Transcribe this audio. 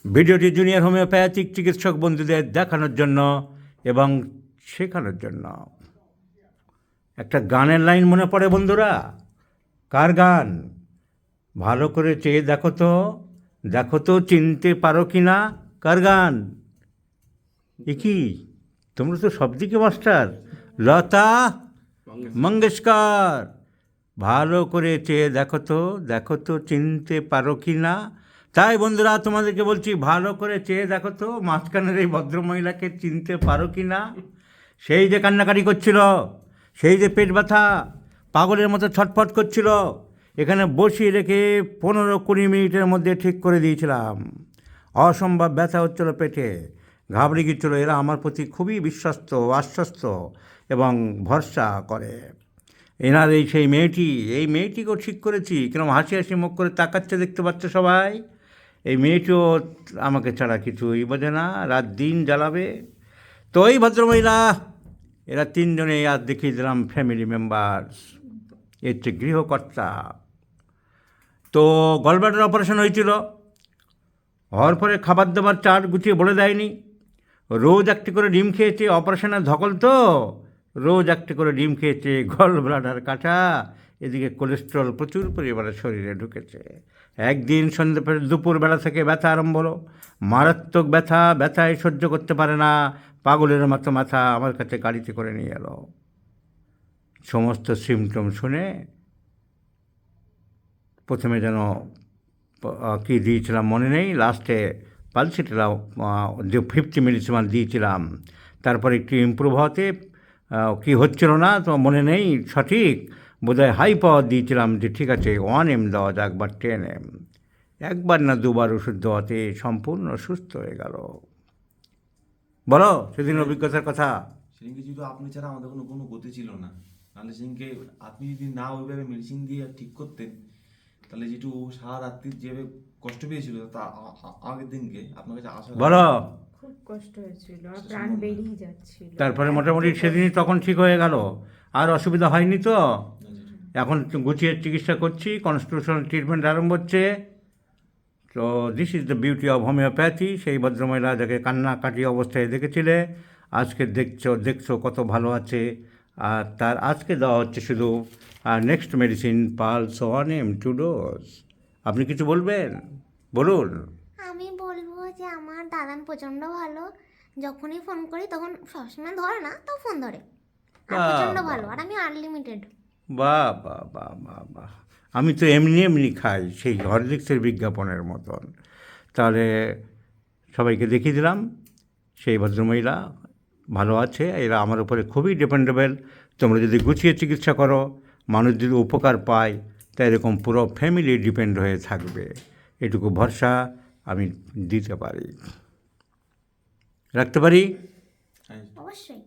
ভিডিওটি junior homeopathic চিকিৎসক বন্ধুদের দেখানোর জন্য এবং শেখানোর জন্য। একটা গানের লাইন মনে পড়ে বন্ধুরা? কার গান? ভালো করে চেয়ে দেখো তো চিনতে পারো কি না? কার গান? এ কি, তোমরা তো সব দিকে মাস্টার। লতা মঙ্গেশকর। ভালো করে চেয়ে দেখো তো চিনতে পারো কি না? তাই বন্ধুরা তোমাদেরকে বলছি, ভালো করে চেয়ে দেখো তো মাঝখানের এই ভদ্রমহিলাকে চিনতে পারো কি না? সেই যে কান্নাকাটি করছিল, সেই যে পেট ব্যথা পাগলের মতো ছটফট করছিল, এখানে বসিয়ে রেখে 15-20 মিনিটের মধ্যে ঠিক করে দিয়েছিলাম। অসম্ভব ব্যথা হচ্ছিল পেটে, ঘাবড়ে গিয়েছিল। এরা আমার প্রতি খুবই বিশ্বস্ত, আশ্বস্ত এবং ভরসা করে। এনার সেই মেয়েটিকেও ঠিক করেছি। কিরম হাসি হাসি মুখ করে তাকাচ্ছে দেখতে পাচ্ছ সবাই। এই মেয়েটিও আমাকে ছাড়া কিছুই বোঝে না, রাত দিন জ্বালাবে। তো এই ভদ্রমহিলা, এরা তিনজনে আজ দেখিয়ে দিলাম ফ্যামিলি মেম্বার্স। এর হচ্ছে গৃহকর্তা। তো গলব্লাডার অপারেশন হয়েছিল, হওয়ার পরে খাবার দাবার চার্ট গুছিয়ে বলে দেয়নি। রোজ একটি করে ডিম খেয়েছে, অপারেশনের ধকল তো রোজ একটি করে ডিম খেয়েছে, গলব্লাডার কাটা। এদিকে কোলেস্ট্রল প্রচুর পরিমাণে শরীরে ঢুকেছে। একদিন দুপুরবেলা থেকে ব্যথা আরম্ভ হলো, মারাত্মক ব্যথায় সহ্য করতে পারে না, পাগলের মতো মাথা আমার কাছে গাড়িতে করে নিয়ে এলো। সমস্ত সিমটম শুনে প্রথমে যেন কী দিয়েছিলাম মনে নেই, লাস্টে পালসিটালাম 50 মিলিসিমান দিয়েছিলাম। তারপর একটু ইমপ্রুভ হতে কী হচ্ছিল না তো মনে নেই সঠিক, বোধহয় হাই পাওয়ার দিয়েছিলাম যে ঠিক আছে 1 M দেওয়া যাক বা 10 M। একবার না দুবার ওষুধ দেওয়াতে সম্পূর্ণ সুস্থ হয়ে গেল। বলো সেদিন অভিজ্ঞতার কথা। সেদিনকে যেহেতু আপনি ছাড়া আমাদের কোনো গতি ছিল না, নাহলে সেদিনকে আপনি যদি না ওইভাবে মেডিসিন দিয়ে ঠিক করতেন, তাহলে যেটু সারা রাত্রি যেভাবে কষ্ট পেয়েছিল তা আগের দিনকে আপনার কাছে আসা বলো খুব কষ্ট হয়েছিল, আর প্রাণ বেরিয়ে যাচ্ছিল। তারপরে মোটামুটি সেদিনই তখন ঠিক হয়ে গেল, আর অসুবিধা হয়নি তো। এখন গুছিয়ে চিকিৎসা করছি, কনস্টিটিউশনাল ট্রিটমেন্ট আরম্ভ হচ্ছে। তো this is the beauty of homeopathy. সেই ভদ্রমহিলা যাকে কান্নাকাটি অবস্থায় দেখেছিলে, আজকে দেখছো কত ভালো আছে। আর তার আজকে দেওয়া হচ্ছে শুধু next medicine pulse 1 M 2 dose. আপনি কিছু বলবেন? বলুন। আমি বলবো যে আমার দাদান প্রচণ্ড ভালো, যখনই ফোন করি তখন সবসময় ধরে না, তো ফোন ধরে, আর প্রচণ্ড ভালো। আর আমি আনলিমিটেড। বাহ বাহ বাহ বাহ বাহ। আমি তো এমনি খাই, সেই হরলিক্সের বিজ্ঞাপনের মতন। তাহলে সবাইকে দেখিয়ে দিলাম সেই ভদ্রমহিলা ভালো আছে। এরা আমার উপরে খুবই ডিপেন্ডেবল। তোমরা যদি গুছিয়ে চিকিৎসা করো, মানুষ যদি উপকার পায়, তা এরকম পুরো ফ্যামিলি ডিপেন্ড হয়ে থাকবে। এটুকু ভরসা আমি দিতে পারি, রাখতে পারি। অবশ্যই।